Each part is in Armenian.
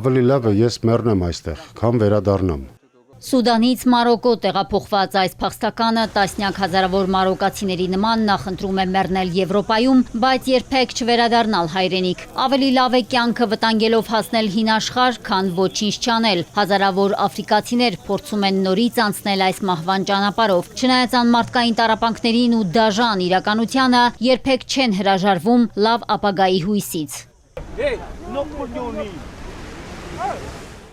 Ավելի լավ է ես մեռնեմ այստեղ, քան վերադառնամ։ Սուդանից Մարոկկո տեղափոխված այս փախստականը տասնյակ հազարավոր մարոկացիների նման նախընտրում է մեռնել Եվրոպայում, բայց երբեք չվերադառնալ հայրենիք։ Ավելի լավ է կյանքը վտանգելով հասնել հին աշխարհ, քան ոչինչ չանել։ Հազարավոր աֆրիկացիներ փորձում են նորից անցնել այս մահվան ճանապարհով։ Չնայած անմարդկային տառապանքներին ու դաժան իրականությանը, երբեք չեն հրաժարվում լավ ապագայի հույսից։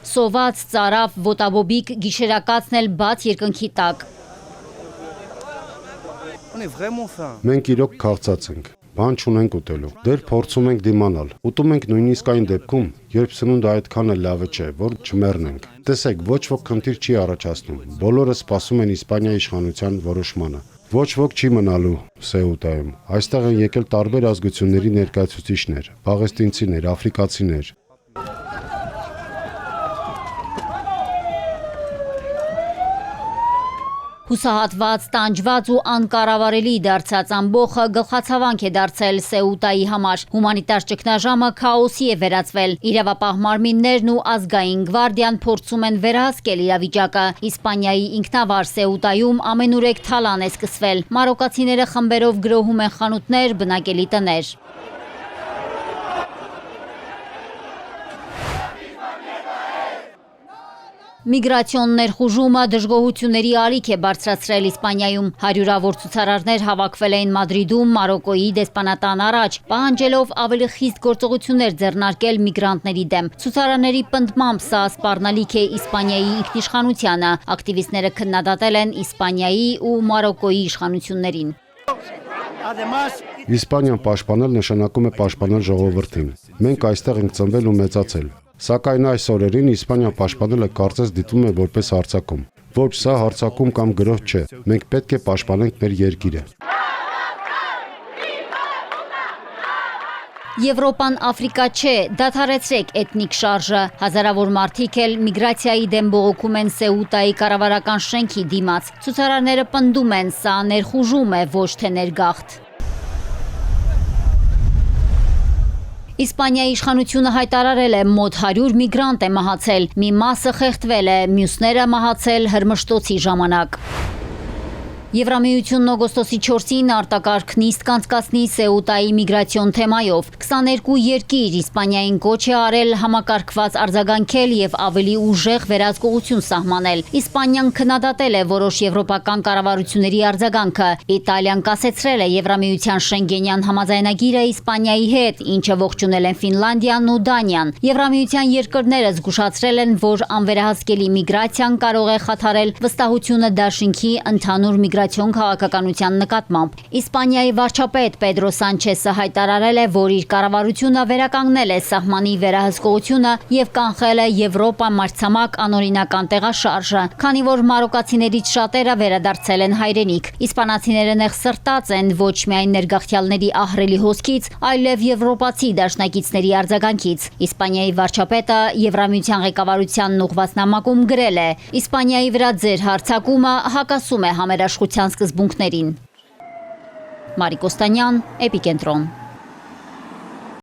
Սոված, ծարավ, ոտաբոբիկ, գիշերակացն էլ բաց երկնքի տակ։ Մենք իրոք քաղցած ենք, բան չունենք ուտելու, դեռ փորձում ենք դիմանալ, ուտում ենք նույնիսկ այն դեպքում, երբ սնունդը այդքան էլ լավը չէ, որ չմեռնենք։ Տեսեք, ոչ ոք խնդիր չի առաջացնում, բոլորը սպասում են Իսպանիայի իշխանության որոշմանը։ Ոչ ոք չի մնալու Սեուտայում, այստեղ են եկել տարբեր ազգությունների ներկայացուցիչներ, պաղեստինցիներ, աֆրիկացիներ։ Հուսահատված, տանջված ու անկառավարելի դարձած ամբոխը գլխացավանք է դարձել Սեուտայի համար։ Հումանիտար ճգնաժամը քաոսի է վերածվել։ Իրավապահ մարմիններն ու ազգային գվարդիան փորձում են վերահսկել իրավիճակը։ Իսպանիայի ինքնավար Սեուտայում ամենուրեք թալան է սկսվել։ Մարոկացիները խմբերով գրոհում են խանութներ, բնակելի տներ։ Միգրացիոն ներխուժումը դժգոհությունների ալիք է բարձրացրել Իսպանիայում։ Հարյուրավոր ցուցարարներ հավաքվել էին Մադրիդում Մարոկկոյի դեսպանատան առաջ, պահանջելով ավելի խիստ գործողություններ ձեռնարկել միգրանտների դեմ։ Ցուցարարների պնդմամբ սա սպառնալիք է Իսպանիայի ինքնիշխանությանը։ Ակտիվիստները քննադատել են Իսպանիայի ու Մարոկկոյի իշխանություններին։ Իսպանիան պաշտպանել նշանակում է պաշտպանել ժողովրդին։ Մենք այստեղ ենք ծնվել ու մեծացել։ Սակայն այս օրերին Իսպանիան պաշտպանելը կարծես դիտվում է որպես հարձակում։ Ոչ, սա հարձակում կամ գրոհ չէ։ Մենք պետք է պաշտպանենք մեր երկիրը։ Եվրոպան Աֆրիկա չէ, դադարեցրեք էթնիկ շարժը։ Հազարավոր մարդիկ էլ միգրացիայի դեմ բողոքում են Սեուտայի կառավարական շենքի դիմաց։ Ցուցարարները պնդում են, սա ներխուժում է, ոչ թե ներգաղթ։ Իսպանիայի իշխանությունը հայտարարել է մոտ 100 միգրանտ է մահացել, մի մասը խեղդվել է, մյուսները մահացել հրմշտոցի ժամանակ։ Եվրամիությունն օգոստոսի 4-ին արտակարգ նիստ կանցկացնի Սեուտայի միգրացիոն թեմայով։ 22 երկիր Իսպանիային կոչ է արել համակարգված արձագանքել եւ ավելի ուժեղ վերահսկողություն սահմանել։ Իսպանիան քննադատել է որոշ եվրոպական կառավարությունների արձագանքը։ Իտալիան կասեցրել է Եվրամիության Շենգենյան համաձայնագիրը Իսպանիայի հետ, ինչը ողջունել են Ֆինլանդիան ու Դանիան։ Եվրամիության երկրները զգուշացրել են, որ անվերահսկելի միգրացիան կարող է խաթարել վստահությունը դաշինքի ընդհանուր միգրացիոն քաղաքականության նկատմամբ։ Իսպանիայի վարչապետ Պեդրո Սանչեսը հայտարարել է, որ իր կառավարությունը վերականգնել է սահմանի վերահսկողությունը եւ կանխել է Եվրոպա մայրցամաք անօրինական տեղաշարժը, քանի որ մարոկացիներից շատերը վերադարձել են հայրենիք։ Իսպանացիները նեղսրտած են ոչ միայն ներգաղթյալների ահռելի հոսքից, այլև եվրոպացի դաշնակիցների արձագանքից։ Իսպանիայի վարչապետը Եվրամիության ղեկավարությանն ուղղված նամակում գրել է. Իսպանիայի վրա ձեր հարձակումը հակասում է համերաշխության սկզբունքներին։ Մարիկ Օստանյան, Էպիկենտրոն։